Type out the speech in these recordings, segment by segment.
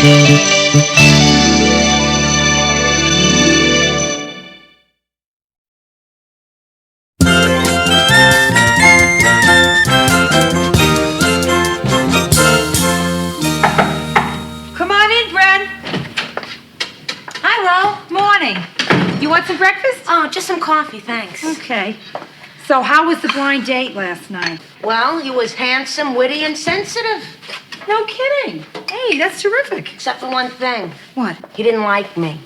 Come on in, Bren. Hi, Ro. Morning. You want some breakfast? Oh, just some coffee, thanks. Okay. So how was the blind date last night? Well, he was handsome, witty, and sensitive. No kidding. Hey, that's terrific. Except for one thing. What? He didn't like me.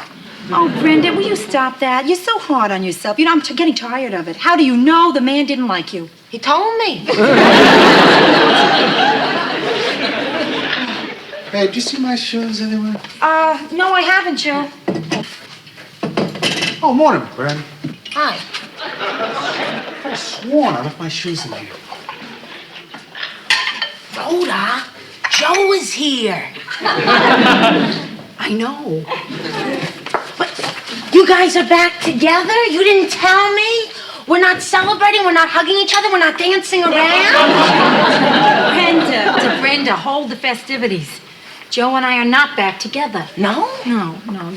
Oh, Brenda, will you stop that? You're so hard on yourself. You know, I'm getting tired of it. How do you know the man didn't like you? He told me. Hey, did you see my shoes anywhere? No, I haven't, Joe. Oh, morning, Bren. Hi. I sworn I left my shoes in here. Rhoda, Joe is here. I know. But you guys are back together? You didn't tell me? We're not celebrating, we're not hugging each other, we're not dancing around? Brenda, hold the festivities. Joe and I are not back together. No? No.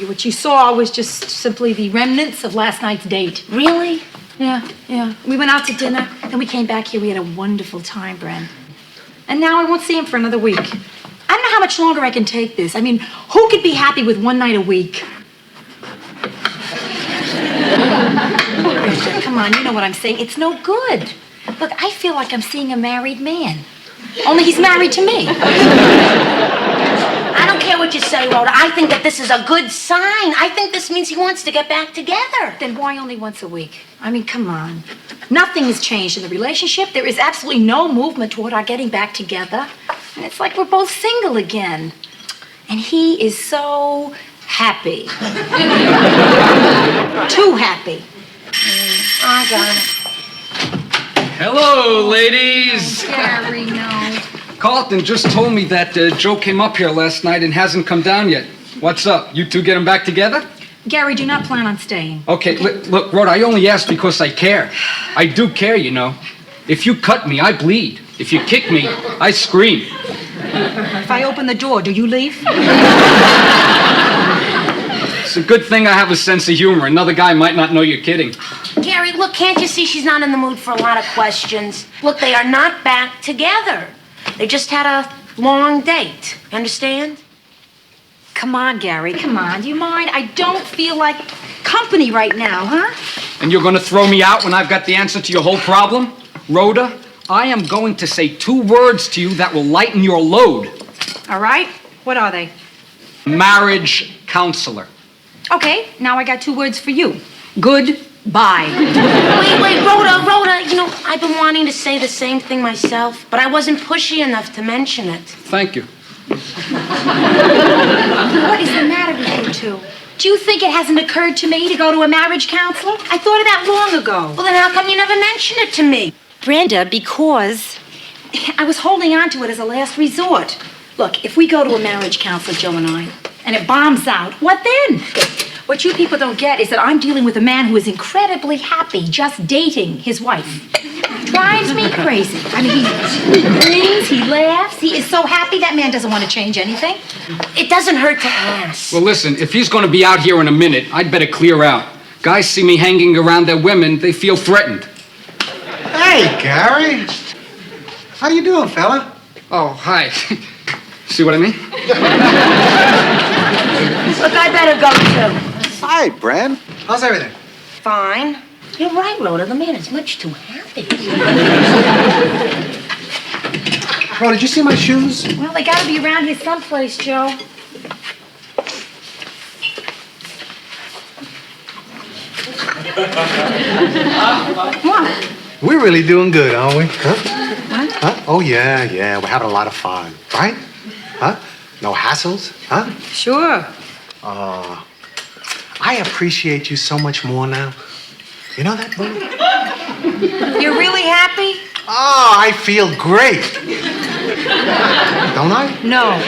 What you saw was just simply the remnants of last night's date. Really? Yeah. We went out to dinner, then we came back here. We had a wonderful time, Bren. And now I won't see him for another week. I don't know how much longer I can take this. I mean, who could be happy with one night a week? Brenda, come on, you know what I'm saying. It's no good. Look, I feel like I'm seeing a married man. Only he's married to me. I don't care what you say, Rhoda. I think that this is a good sign. I think this means he wants to get back together. Then why only once a week? I mean, come on. Nothing has changed in the relationship. There is absolutely no movement toward our getting back together. And it's like we're both single again. And he is so happy. Too happy. I got it. Hello, ladies. Gary, no. Carlton just told me that Joe came up here last night and hasn't come down yet. What's up? You two getting back together? Gary, do not plan on staying. Okay, look, Rhoda, I only asked because I care. I do care, you know. If you cut me, I bleed. If you kick me, I scream. If I open the door, do you leave? It's a good thing I have a sense of humor. Another guy might not know you're kidding. Gary, look, can't you see she's not in the mood for a lot of questions? Look, they are not back together. They just had a long date. You understand? Come on, Gary, come on. Do you mind? I don't feel like company right now, huh? And you're gonna throw me out when I've got the answer to your whole problem? Rhoda, I am going to say 2 words to you that will lighten your load. All right. What are they? Marriage counselor. Okay, now I got 2 words for you. Goodbye. Wait, Rhoda, you know, I've been wanting to say the same thing myself, but I wasn't pushy enough to mention it. Thank you. What is the matter with you two? Do you think it hasn't occurred to me to go to a marriage counselor? I thought of that long ago. Well, then how come you never mentioned it to me? Brenda, because I was holding on to it as a last resort. Look, if we go to a marriage counselor, Joe and I, and it bombs out, what then? What you people don't get is that I'm dealing with a man who is incredibly happy just dating his wife. Drives me crazy. I mean, he grins, he laughs. He is so happy. That man doesn't want to change anything. It doesn't hurt to ask. Well, listen, if he's going to be out here in a minute, I'd better clear out. Guys see me hanging around their women, they feel threatened. Hey, Gary. How you doing, fella? Oh, hi. See what I mean? Look, I better go, too. Hi, Bren. How's everything? Fine. You're right, Rhoda. The man is much too happy. Bro, did you see my shoes? Well, they gotta be around here someplace, Joe. What? We're really doing good, aren't we? Huh? What? Huh? Oh, yeah. We're having a lot of fun, right? Huh? No hassles, huh? Sure. I appreciate you so much more now. You know that, bro? You're really happy? Oh, I feel great. Don't I? No.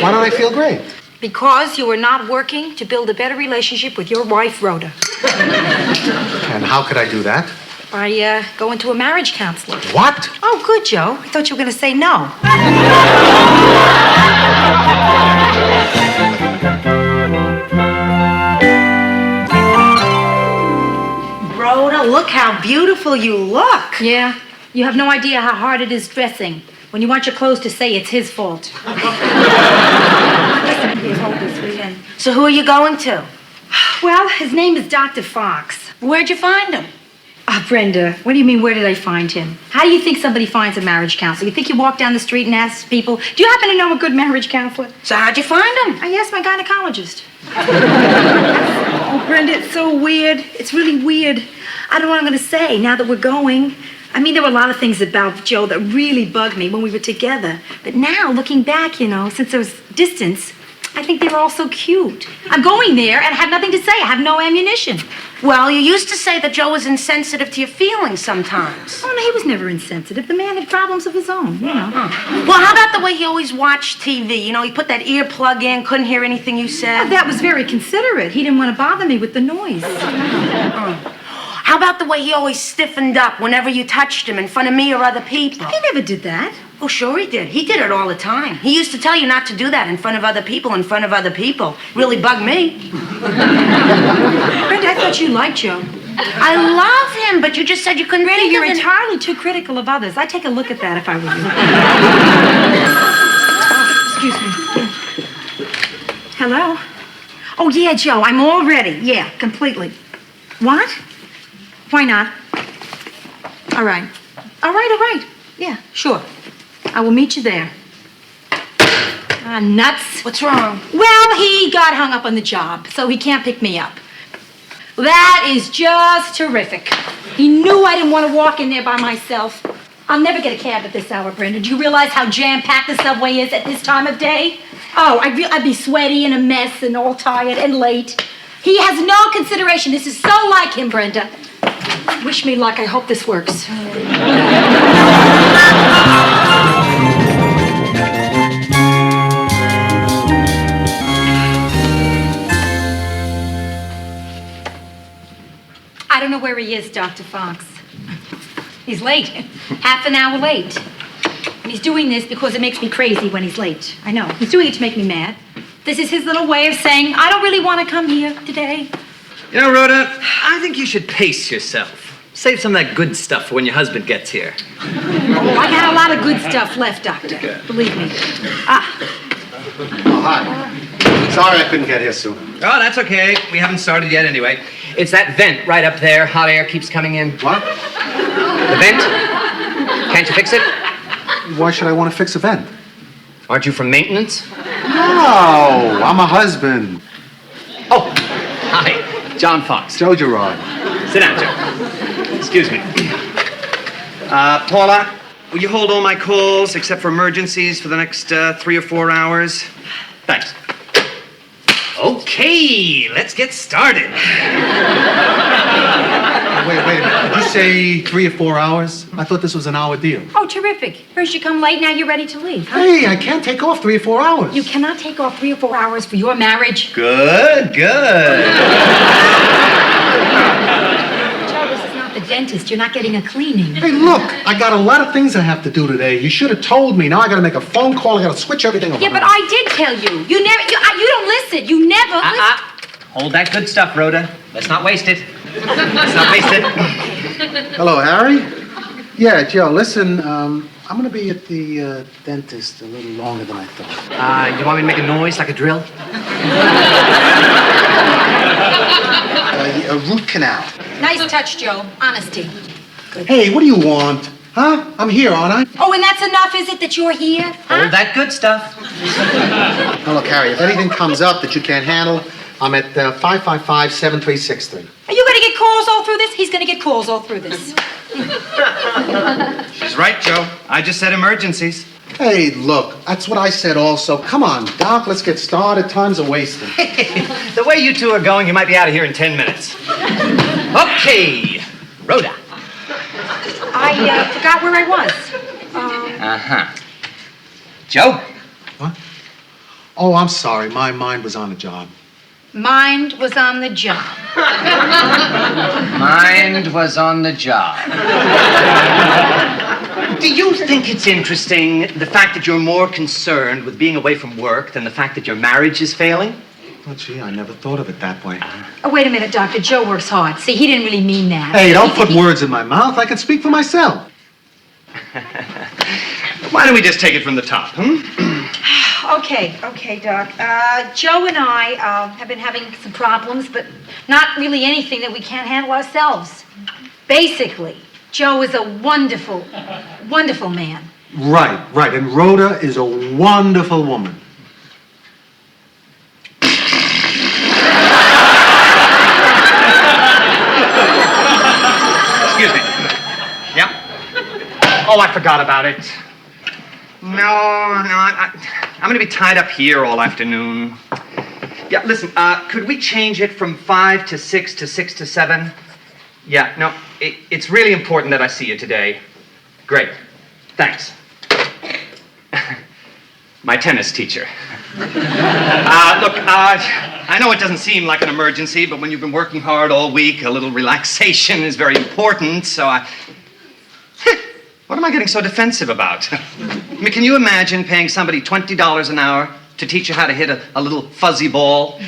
Why don't I feel great? Because you are not working to build a better relationship with your wife, Rhoda. And how could I do that? By going to a marriage counselor. What? Oh, good, Joe. I thought you were going to say no. beautiful you look. Yeah, you have no idea how hard it is dressing when you want your clothes to say it's his fault. Here, hold this, sweetie. So who are you going to? Well, his name is Dr. Fox. Where'd you find him? Brenda, what do you mean, where did I find him? How do you think somebody finds a marriage counselor? You think you walk down the street and ask people, do you happen to know a good marriage counselor? So how'd you find him? I asked my gynecologist. Oh, Brenda, it's so weird. It's really weird. I don't know what I'm going to say now that we're going. I mean, there were a lot of things about Joe that really bugged me when we were together. But now, looking back, you know, since there was distance, I think they were all so cute. I'm going there and I have nothing to say. I have no ammunition. Well, you used to say that Joe was insensitive to your feelings sometimes. Oh, no, he was never insensitive. The man had problems of his own, you know. Well, how about the way he always watched TV? You know, he put that earplug in, couldn't hear anything you said. Oh, that was very considerate. He didn't want to bother me with the noise. How about the way he always stiffened up whenever you touched him in front of me or other people? He never did that. Oh, sure he did. He did it all the time. He used to tell you not to do that in front of other people, Really bugged me. Brenda, I thought you liked Joe. I love him, but you just said you couldn't Brenda, think you're of it. entirely too critical of others. I'd take a look at that if I were you. Excuse me. Hello? Oh, yeah, Joe, I'm all ready. Yeah, completely. What? Why not? All right. All right. Yeah, sure. I will meet you there. Nuts. What's wrong? Well, he got hung up on the job, so he can't pick me up. That is just terrific. He knew I didn't want to walk in there by myself. I'll never get a cab at this hour, Brenda. Do you realize how jam-packed the subway is at this time of day? Oh, I'd be sweaty and a mess and all tired and late. He has no consideration. This is so like him, Brenda. Wish me luck. I hope this works. I don't know where he is, Dr. Fox. He's late. Half an hour late. And he's doing this because it makes me crazy when he's late. I know. He's doing it to make me mad. This is his little way of saying, I don't really want to come here today. You know, Rhoda, I think you should pace yourself. Save some of that good stuff for when your husband gets here. Oh, I got a lot of good stuff left, Doctor. Believe me. Oh, hi. Sorry I couldn't get here sooner. Oh, that's okay. We haven't started yet anyway. It's that vent right up there. Hot air keeps coming in. What? The vent? Can't you fix it? Why should I want to fix a vent? Aren't you from maintenance? No, I'm a husband. Oh, hi. John Fox. Joe Gerard. Sit down, Joe. Excuse me. Paula, will you hold all my calls except for emergencies for the next 3 or 4 hours? Thanks. Okay, let's get started. Wait a minute. Did you say 3 or 4 hours? I thought this was an hour deal. Oh, terrific. First you come late, now you're ready to leave. Huh? Hey, I can't take off 3 or 4 hours. You cannot take off 3 or 4 hours for your marriage. Good. Joe, this is not the dentist. You're not getting a cleaning. Hey, look, I got a lot of things I have to do today. You should have told me. Now I got to make a phone call. I got to switch everything over. Yeah, but I did tell you. You don't listen. You never listen. Hold that good stuff, Rhoda. Let's not waste it. Hello, Harry? Yeah, Joe, listen, I'm going to be at the dentist a little longer than I thought. You want me to make a noise like a drill? A root canal. Nice touch, Joe. Honesty. Good. Hey, what do you want? Huh? I'm here, aren't I? Oh, and that's enough, is it, that you're here? Huh? Hold that good stuff. Now, look, Harry, if anything comes up that you can't handle, I'm at 555-7363. Are you going to get calls all through this? He's going to get calls all through this. She's right, Joe. I just said emergencies. Hey, look, that's what I said also. Come on, Doc, let's get started. Time's a wasting. The way you two are going, you might be out of here in 10 minutes. Okay, Rhoda. I forgot where I was. Joe? What? Oh, I'm sorry. My mind was on the job. Mind was on the job. Mind was on the job. Do you think it's interesting, the fact that you're more concerned with being away from work than the fact that your marriage is failing? Oh, gee, I never thought of it that way. Oh, wait a minute, Doctor. Joe works hard. See, he didn't really mean that. Hey, don't put words in my mouth. I can speak for myself. Why don't we just take it from the top, Okay, Doc. Joe and I have been having some problems, but not really anything that we can't handle ourselves. Basically, Joe is a wonderful, wonderful man. Right. And Rhoda is a wonderful woman. Excuse me. Yeah? Oh, I forgot about it. No, I'm going to be tied up here all afternoon. Yeah, listen, could we change it from 5 to 6 to 6 to 7? Yeah, no, it's really important that I see you today. Great. Thanks. My tennis teacher. Look, I know it doesn't seem like an emergency, but when you've been working hard all week, a little relaxation is very important, so What am I getting so defensive about? I mean, can you imagine paying somebody $20 an hour to teach you how to hit a little fuzzy ball?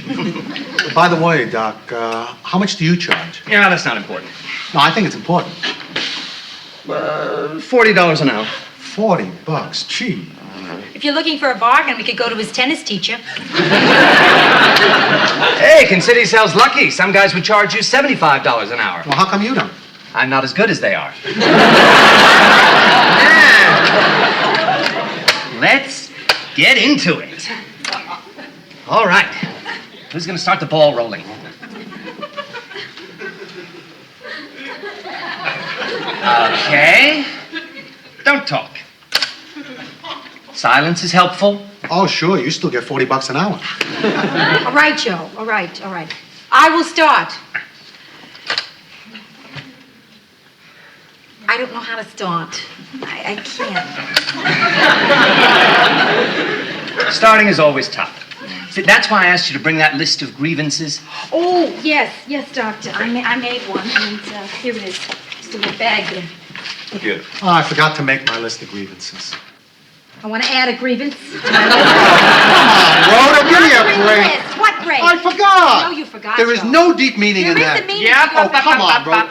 By the way, Doc, how much do you charge? Yeah, that's not important. No, I think it's important. $40 an hour. $40. Gee. If you're looking for a bargain, we could go to his tennis teacher. Hey, consider yourselves lucky. Some guys would charge you $75 an hour. Well, how come you don't? I'm not as good as they are. Let's get into it. All right. Who's going to start the ball rolling? Okay. Don't talk. Silence is helpful. Oh, sure. You still get $40 an hour. All right, Joe. All right. I will start. I don't know how to start. I can't. Starting is always tough. See, that's why I asked you to bring that list of grievances. Oh, yes, Doctor. I made one, and here it is. Just a little bag there. Good. Oh, I forgot to make my list of grievances. I want to add a grievance. Rhoda, give me a break. List. What break? I forgot. No, you forgot. There is Joe. no deep meaning in There that. is a meaning. Yeah. Oh, come on, bro.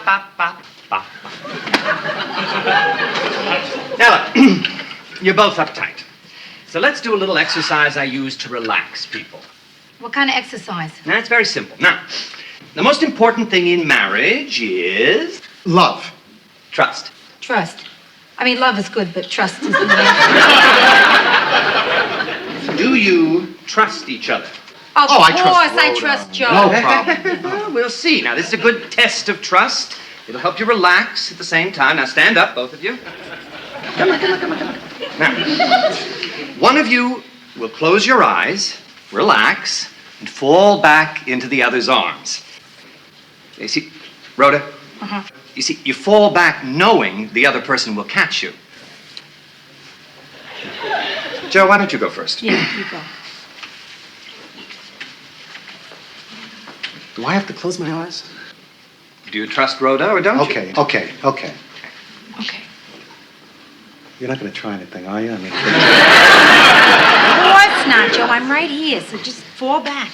Now, look, you're both uptight. So let's do a little exercise I use to relax people. What kind of exercise? Now, it's very simple. Now, the most important thing in marriage is Love. trust. Trust. I mean, love is good, but trust is the Do you trust each other? Of Oh, I course, trust I Rhoda. trust Joe. No problem. Well, we'll see. Now, this is a good test of trust. It'll help you relax at the same time. Now, stand up, both of you. Come on. Now, one of you will close your eyes, relax, and fall back into the other's arms. You see, Rhoda? Uh-huh. You see, you fall back knowing the other person will catch you. Joe, why don't you go first? Yeah, you go. Do I have to close my eyes? Do you trust Rhoda or don't you? Okay. Okay. You're not going to try anything, are you? I mean, Of course not, Joe. I'm right here, so just fall back.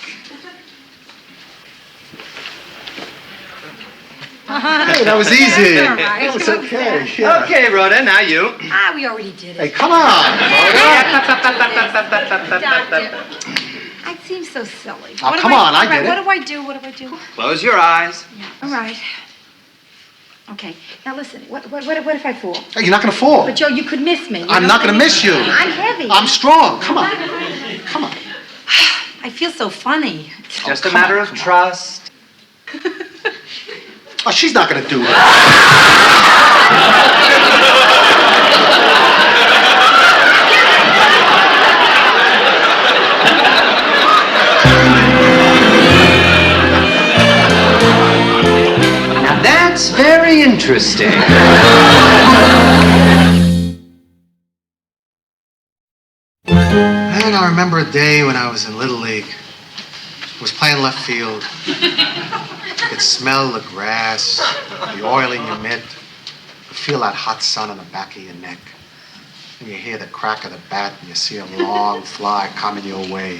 hey, that was easy. That's all right. That was okay. Yeah. Okay, Rhoda, now you. We already did Hey, it. come on. Doctor, I seem so silly. Oh, come on, I get it. What do I do? Close your eyes. All right. Okay, now listen, what if I fall? Hey, you're not going to fall. But Joe, you could miss me. I'm not going to miss you. I'm heavy. I'm strong. Come on. Come on. I feel so funny. Just a come matter on, of come on. trust. Oh, she's not going to do that. Now that's very interesting. Man, I remember a day when I was in Little League. I was playing left field. You could smell the grass, the oil in your mitt. You could feel that hot sun on the back of your neck. And you hear the crack of the bat and you see a long fly coming your way.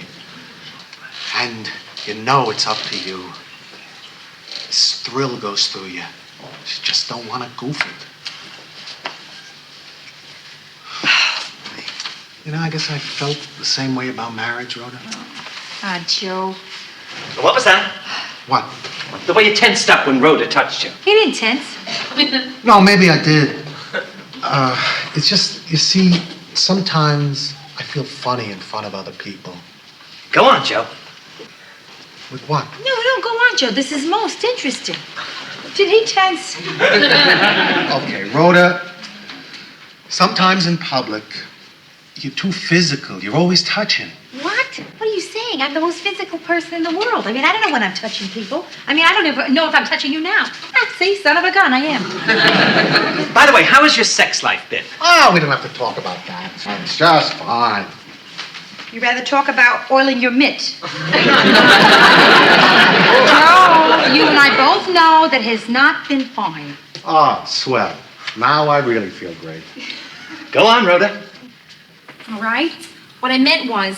And You know it's up to you. This thrill goes through you. You just don't want to goof it. You know, I guess I felt the same way about marriage, Rhoda. Ah, Joe. What was that? What? The way you tensed up when Rhoda touched you. He didn't tense. No, maybe I did. It's just, you see, sometimes I feel funny in front of other people. Go on, Joe. With what? No, go on, Joe. This is most interesting. Did he tense? Okay, Rhoda, sometimes in public, you're too physical. You're always touching. What? What are you saying? I'm the most physical person in the world. I mean, I don't know when I'm touching people. I mean, I don't even know if I'm touching you now. Ah, see, son of a gun, I am. By the way, how has your sex life been? Oh, we don't have to talk about that. It's just fine. You'd rather talk about oiling your mitt. No, you and I both know that has not been fine. Oh, swell. Now I really feel great. Go on, Rhoda. All right? What I meant was,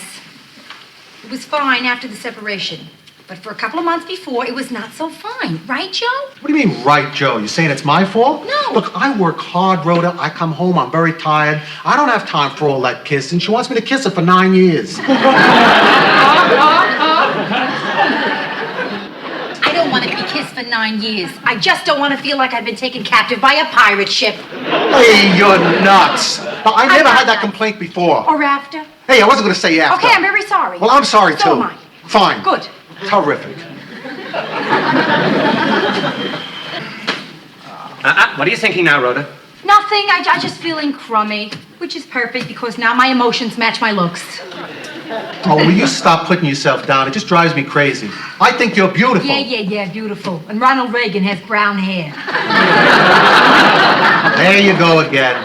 it was fine after the separation. But for a couple of months before, it was not so fine. Right, Joe? What do you mean, right, Joe? You saying it's my fault? No. Look, I work hard, Rhoda. I come home, I'm very tired. I don't have time for all that kissing. She wants me to kiss her for 9 years. I don't want to be kissed for 9 years. I just don't want to feel like I've been taken captive by a pirate ship. Hey, you're nuts. Now, I never had that complaint before. Or after. Hey, I wasn't going to say after. Okay, I'm very sorry. Well, I'm sorry, too. So am I. Fine. Good. Terrific. What are you thinking now, Rhoda? Nothing. I just feeling crummy, which is perfect because now my emotions match my looks. Oh, will you stop putting yourself down? It just drives me crazy. I think you're beautiful. Yeah, beautiful. And Ronald Reagan has brown hair. There you go again.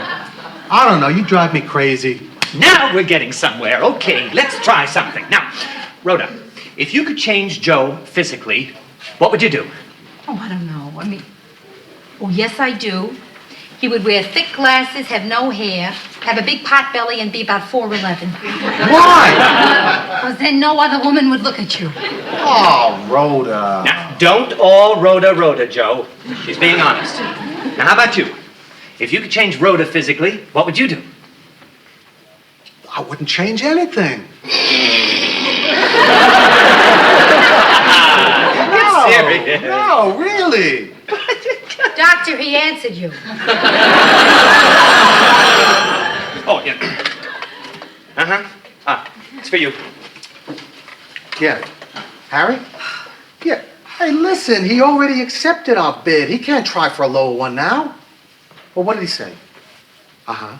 I don't know. You drive me crazy. Now we're getting somewhere. Okay, let's try something. Now, Rhoda, if you could change Joe physically, what would you do? Oh, I don't know. I mean, oh, yes, I do. He would wear thick glasses, have no hair, have a big pot belly, and be about 4'11". Why? Because then no other woman would look at you. Oh, Rhoda. Now, don't all Rhoda, Joe. She's being honest. Now, how about you? If you could change Rhoda physically, what would you do? I wouldn't change anything. Serious? No, really. Doctor, he answered you. Oh, yeah. It's for you. Yeah. Harry? Yeah. Hey, listen, he already accepted our bid. He can't try for a lower one now. Well, what did he say? Uh-huh.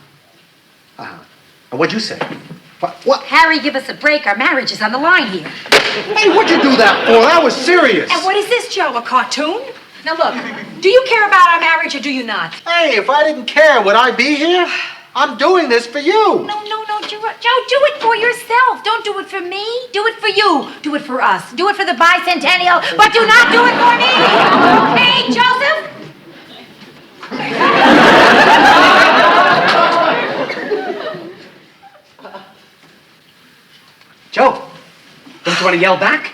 And what'd you say? What? Harry, give us a break. Our marriage is on the line here. Hey, what'd you do that for? That was serious. And what is this, Joe? A cartoon? Now look, do you care about our marriage or do you not? Hey, if I didn't care, would I be here? I'm doing this for you. No, Joe, do it for yourself. Don't do it for me. Do it for you. Do it for us. Do it for the bicentennial, but do not do it for me. Okay, Joseph? Joe, don't you want to yell back?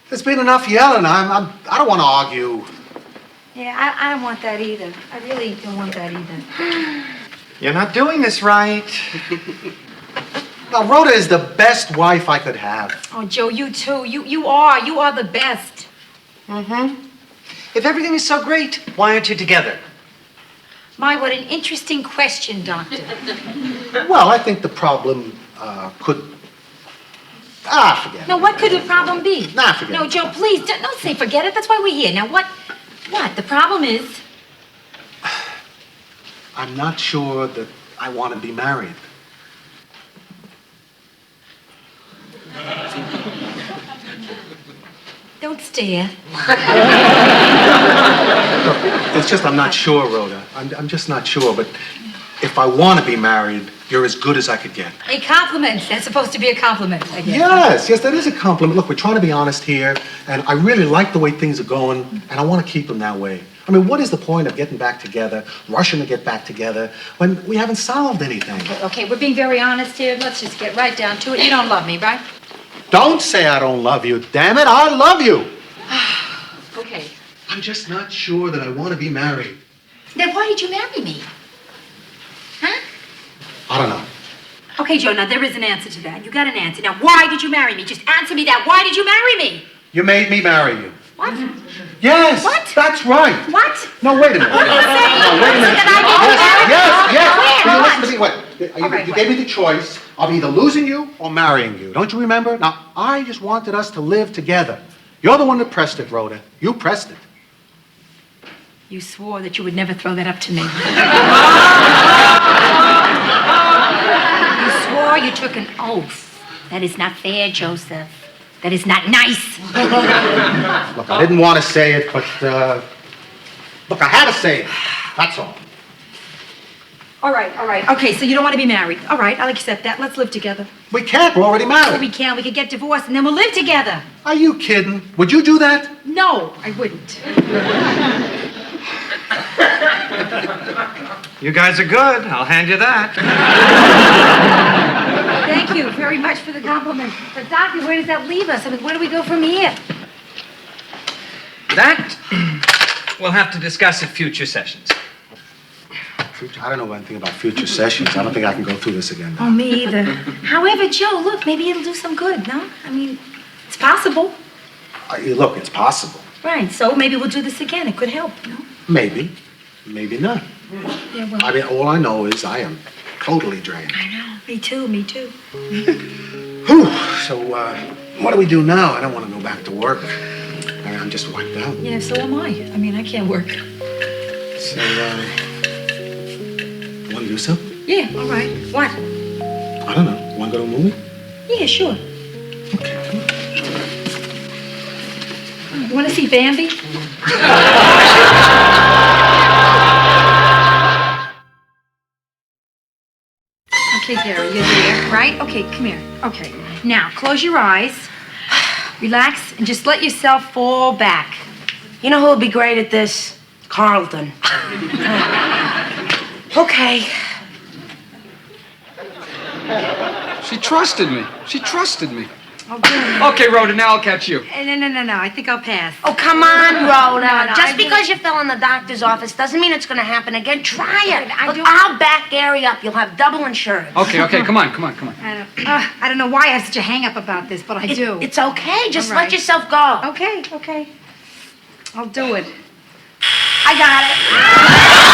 There's been enough yelling. I don't want to argue. Yeah, I don't want that either. I really don't want that either. You're not doing this right. Now, Rhoda is the best wife I could have. Oh, Joe, you too. You are the best. Mm-hmm. If everything is so great, why aren't you together? My, what an interesting question, Doctor. Well, I think the problem could... forget it. No, what could the problem be? Forget No, it. Joe, please, don't say forget it. That's why we're here. Now, what? The problem is... I'm not sure that I want to be married. Don't stare. It's just I'm not sure, Rhoda. I'm just not sure, but if I want to be married, you're as good as I could get. A compliment. That's supposed to be a compliment, I guess. Yes, that is a compliment. Look, we're trying to be honest here, and I really like the way things are going, and I want to keep them that way. I mean, what is the point of getting back together, rushing to get back together, when we haven't solved anything? Okay, we're being very honest here. Let's just get right down to it. You don't love me, right? Don't say I don't love you, damn it. I love you. Okay. I'm just not sure that I want to be married. Then why did you marry me? Huh? I don't know. Okay, Joe, now there is an answer to that. You got an answer. Now, why did you marry me? Just answer me that. Why did you marry me? You made me marry you. What? Yes. What? That's right. What? No, wait a minute. What are you saying? No, wait a minute. That I did Yes. When? Will you What? listen to me? Wait. All right, You what? gave me the choice of either losing you or marrying you. Don't you remember? Now, I just wanted us to live together. You're the one that pressed it, Rhoda. You pressed it. You swore that you would never throw that up to me. You swore you took an oath. That is not fair, Joseph. That is not nice. Look, I didn't want to say it, but, look, I had to say it. That's all. All right. Okay, so you don't want to be married. All right, I'll accept that. Let's live together. We can't. We're already Oh, married. we can. We could get divorced and then we'll live together. Are you kidding? Would you do that? No, I wouldn't. You guys are good. I'll hand you that. Thank you very much for the compliment. But, Doctor, where does that leave us? I mean, where do we go from here? That we'll have to discuss at future sessions. I don't know anything about future sessions. I don't think I can go through this again. Oh, me either. However, Joe, look, maybe it'll do some good, no? I mean, it's possible. Look, it's possible. Right, so maybe we'll do this again. It could help, no? Maybe. Maybe not. Yeah, well, I mean, all I know is I am totally drained. I know. Me too. Whew. So, what do we do now? I don't want to go back to work. I'm just wiped out. Yeah, so am I. I mean, I can't work. So, want to do something? Yeah, all right. What? I don't know. Want to go to a movie? Yeah, sure. Okay, come on. You want to see Bambi? Okay, Gary, you're there, right? Okay, come here. Okay, now close your eyes, relax, and just let yourself fall back. You know who would be great at this? Carlton. Okay. She trusted me. Oh, good. Okay, Rhoda, now I'll catch you. No. I think I'll pass. Oh, come on, Rhoda. No, Just because you fell in the doctor's office doesn't mean it's going to happen again. Try it. Look, I'll back Gary up. You'll have double insurance. Okay, come on. I don't know why I have such a hang-up about this, but I do. It's okay. Just All right. let yourself go. Okay. I'll do it. I got it.